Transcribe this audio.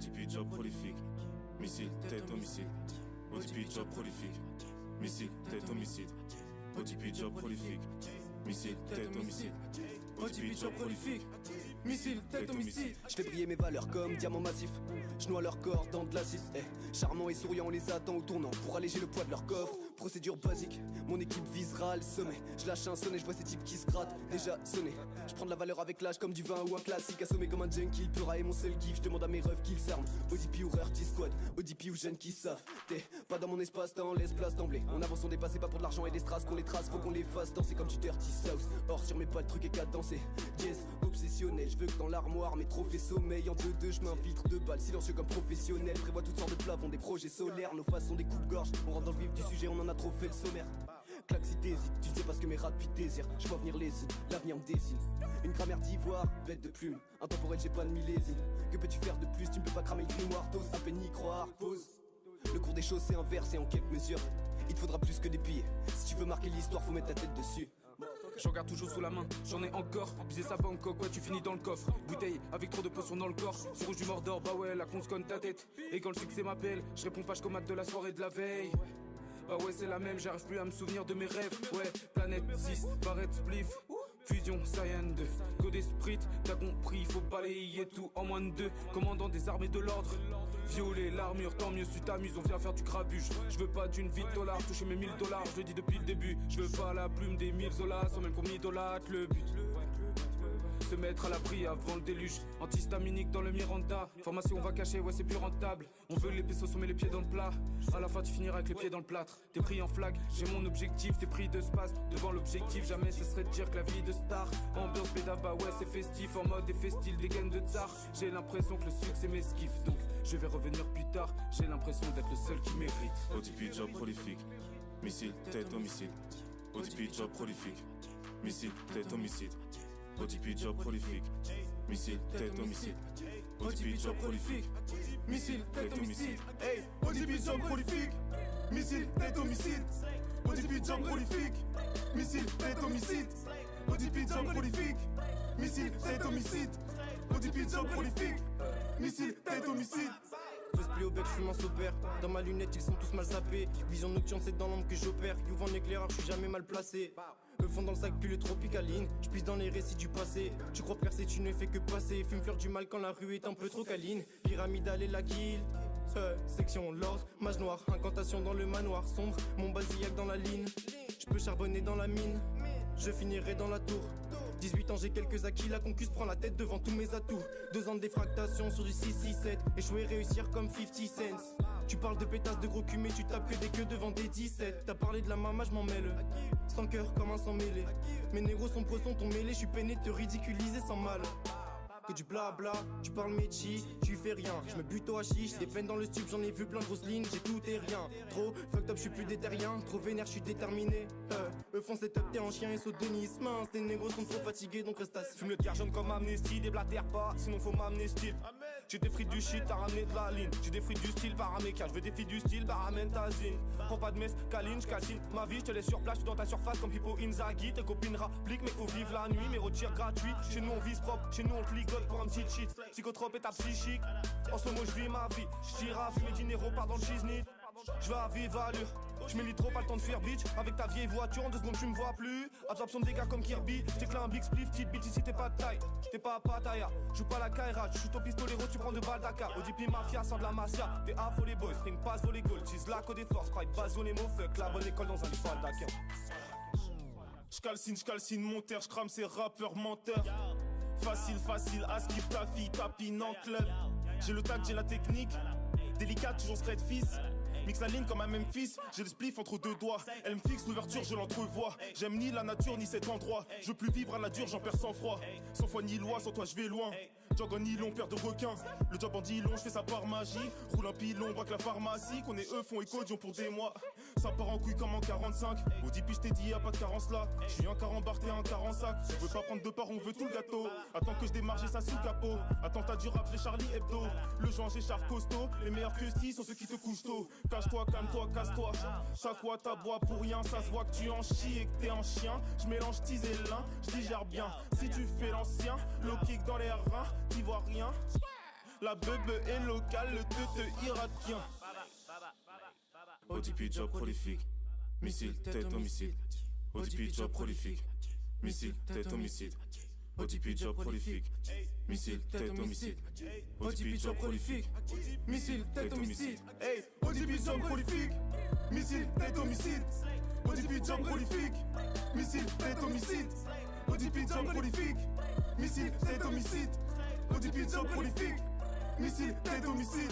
ODP job prolifique. Missile, tête, homicide. ODP job prolifique. Missile, tête, homicide. ODP job prolifique. Missile, tête, homicide. ODP job prolifique. Missile, tête, homicide. Je fais briller mes valeurs comme diamant massif. Je noie leur corps dans de l'acide. Charmant et souriant, on les attend au tournant pour alléger le poids de leur coffre. Procédure basique, mon équipe visera le sommet. Je lâche un sonnet, je vois ces types qui se grattent. Déjà sonné, je prends de la valeur avec l'âge comme du vin ou un classique. Assommé comme un junkie, pura est mon seul kiff. Je demande à mes refs qu'ils s'arment. ODP ou Rarty Squad, ODP ou jeunes qui savent. T'es pas dans mon espace-temps, laisse place d'emblée. On avance, on dépasse, pas pour de l'argent et des strass qu'on les trace. Faut qu'on les fasse danser comme du Dirty South. Or sur mes pas le truc est cadencé. Jazz, obsessionnel, je veux que dans l'armoire mes trophées sommeil. En 2-2, je m'infiltre de balles, silencieux comme professionnel. Prévois toutes sortes de plafonds, des projets solaires. Nos faces sont des coupes-gorges, on rentre dans le vif du sujet, on en a trop fait le sommaire. Claque si t'hésites, tu sais pas ce que mes rats depuis désirent. Je vois venir les signes, l'avenir me dessine. Une grammaire d'ivoire, bête de plume. Intemporel, j'ai pas de millésime. Que peux-tu faire de plus, tu ne peux pas cramer le grimoire. T'oses à peine y croire, pause. Le cours des choses c'est inversé en quelques mesures. Il te faudra plus que des billets. Si tu veux marquer l'histoire, faut mettre ta tête dessus. J'en garde toujours sous la main, j'en ai encore. Bisé sa Bangkok, ouais tu finis dans le coffre. Bouteille avec trop de potions dans le corps. Sur rouge du Mordor, bah ouais la con conne ta tête. Et quand le succès m'appelle, je réponds pas, je commate de la soirée de la veille. Bah ouais c'est la même, j'arrive plus à me souvenir de mes rêves. Ouais, planète 6, barrette spliff. Fusion, Saiyan 2, code esprit, t'as compris, faut balayer tout en moins de 2. Commandant des armées de l'ordre, violer l'armure, tant mieux si t'amuses, on vient faire du grabuge. Je veux pas d'une vie de dollars, toucher mes 1000 $, je le dis depuis le début. Je veux pas la plume des 1000 Zolas, sans même qu'on m'idolâtre. Le but, se mettre à l'abri avant le déluge. Antihistaminique dans le Miranda. Formation on va cacher, ouais c'est plus rentable. On veut les pesos, on met les pieds dans le plat. À la fin tu finiras avec les pieds dans le plâtre. T'es pris en flag, j'ai mon objectif. T'es pris de space devant l'objectif. Jamais ce serait de dire que la vie de star. Ambiance pédave, bah ouais c'est festif. En mode effet style, des gaines de tsar. J'ai l'impression que le succès m'esquive. Donc je vais revenir plus tard. J'ai l'impression d'être le seul qui mérite. ODP job prolifique. Missile, tête, homicide. ODP job prolifique. Missile, tête, homicide. ODP job prolifique. Missile, tête, homicide. ODP job prolifique. Missile, tête, homicide. Hey, ODP job prolifique. Missile, tête, homicide. ODP job prolifique. Missile, tête, homicide. ODP job prolifique. Missile, tête, homicide. ODP job prolifique. Missile, tête, homicide. Fausse pli au bec, j'fume un saupère. Dans ma lunette, ils sont tous mal sapés. Vision nocturne, c'est dans l'ombre que j'opère. Youve en éclaireur, j'suis jamais mal placé. Le fond dans le sac, puis le tropicaline. J'puise dans les récits du passé. Tu crois percer, tu ne fais que passer. Fume fleur du mal quand la rue est un peu trop câline. Pyramidale et la guilde. Section l'ordre, mage noir. Incantation dans le manoir sombre. Mon basillac dans la ligne. J'peux charbonner dans la mine. Je finirai dans la tour. 18 ans j'ai quelques acquis, la concuse prend la tête devant tous mes atouts. 2 ans de défractation sur du 6-6-7. Échouer réussir comme 50 cents. Tu parles de pétasses de gros cul mais tu tapes que des queues devant des 17. T'as parlé de la mama, j'm'en mêle. Sans cœur comme un sans mêlé. Mes négros sont sont ton mêlé, j'suis peiné de te ridiculiser sans mal. Que du blabla, tu parles métier, tu fais rien. J'me bute au hashish, des peines dans le stup, j'en ai vu plein de grosses lignes, j'ai tout et rien. Trop fucked up, j'suis plus déterrien, trop vénère, j'suis déterminé. Eux font cette up, t'es en chien et saut de Nice. Mince, tes négros sont trop fatigués donc reste assis. Fume le terre jaune comme Amnesty, déblatère pas, sinon faut m'amnestir. J'ai des frites du shit, t'as ramené de la ligne. J'ai des frites du style, paraméca, je veux des filles du style, ramène ta zine. Prends pas de messe, câline, j'calcine ma vie, j'te laisse sur place, j'suis dans ta surface comme Pippo Inzaghi. Tes copines rappliquent, mais faut vivre la nuit, mes retirs gratuits. Chez nous on vise propre, chez nous on te ligote pour un petit cheat. Psychotrope et ta psychique. En ce moment je vis ma vie. J'tire à fumer dinero, part dans le shiznit. J'vais à vive allure. J'm'élis trop, pas le temps de faire bitch. Avec ta vieille voiture, en 2 secondes tu me vois plus. Absorption de dégâts comme Kirby. J'éclate un big spliff, petite bitch ici t'es pas de taille. T'es pas à Pattaya, joue pas la Kaira. Tu shoot au pistolet, tu prends 2 balles Dakar. ODP Mafia, sans de la Masia. T'es affolé les boys, spring pass, volley goal. Tease la code des forces, pride, base, les mots fuck. La bonne école dans un lycée Dakar. J'calcine mon terre, j'crame ces rappeurs menteurs. Facile, à skip ta fille, tapine en club. J'ai le tact, j'ai la technique. Délicat, toujours straight fils. Mixe la ligne comme un Memphis. J'ai le spliff entre 2 doigts. Elle me fixe l'ouverture, je l'entrevois. J'aime ni la nature ni cet endroit. Je veux plus vivre à la dure, j'en perds sans froid. Sans foi ni loi, sans toi je vais loin. Jog en nylon, paire de requins. Le job en dilon, je fais ça par magie. Roule un pilon, braque la pharmacie. Qu'on est eux, font écho, Dion pour des mois. Ça part en couille comme en 45. Au je t'ai dit, y'a pas de carence là. Je suis un car embarqué, un car en sac. On veut pas prendre 2 parts, on veut tout le gâteau. Attends que je démarre, j'ai ça sous capot. Attentat du rap, j'ai Charlie Hebdo. Le genre, j'ai Char costaud. Les meilleurs que sti sont ceux qui te couchent tôt. Cache-toi, calme-toi, casse-toi. Chaque fois t'aboies pour rien, ça se voit que tu en chies et que t'es un chien. Je mélange tease et lin, je digère bien. Si tu fais l'ancien, low kick dans les reins, t'y vois rien. La bebe est locale, le teute irakien. ODP job prolifique. Missile, tête homicide. ODP job prolifique. Missile, tête homicide. ODP job prolifique. Missile, tête homicide. ODP job prolifique. Missile, tête homicide. Hey, ODP job prolifique. Missile, tête homicide. ODP job prolifique. Missile, tête homicide. ODP job prolifique. Missile, tête homicide. ODP job prolifique. Missile, tête homicide.